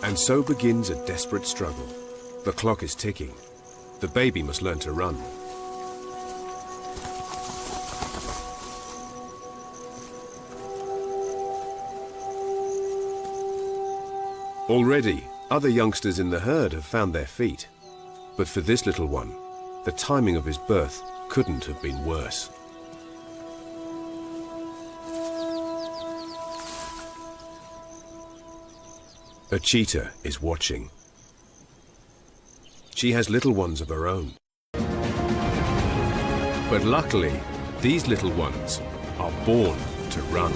And so begins a desperate struggle. The clock is ticking. The baby must learn to run. Already, other youngsters in the herd have found their feet. But for this little one, the timing of his birth couldn't have been worse. A cheetah is watching. She has little ones of her own. But luckily, these little ones are born to run.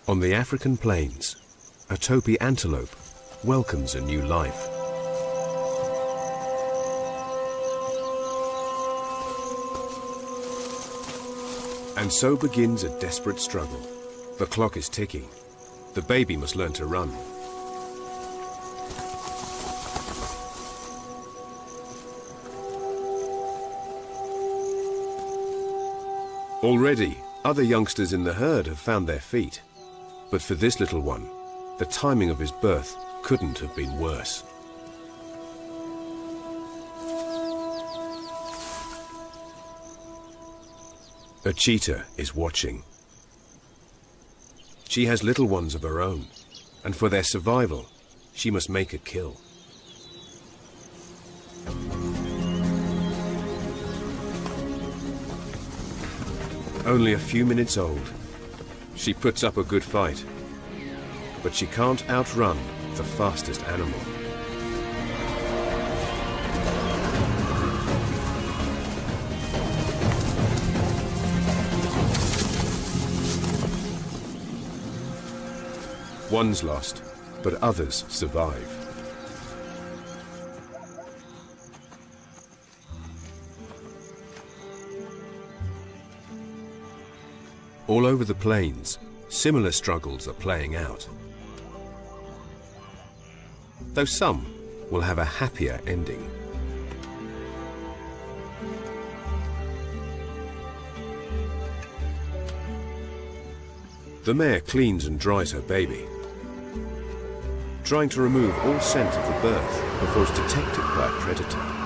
On the African plains, a topy antelope welcomes a new life. And so begins a desperate struggle. The clock is ticking. The baby must learn to run. Already, other youngsters in the herd have found their feet. But for this little one, the timing of his birth couldn't have been worse. A cheetah is watching. She has little ones of her own, and for their survival, she must make a kill. Only a few minutes old, she puts up a good fight, but she can't outrun the fastest animal. One's lost, but others survive. All over the plains, similar struggles are playing out. Though some will have a happier ending. The mare cleans and dries her baby, trying to remove all scent of the birth before it's detected by a predator.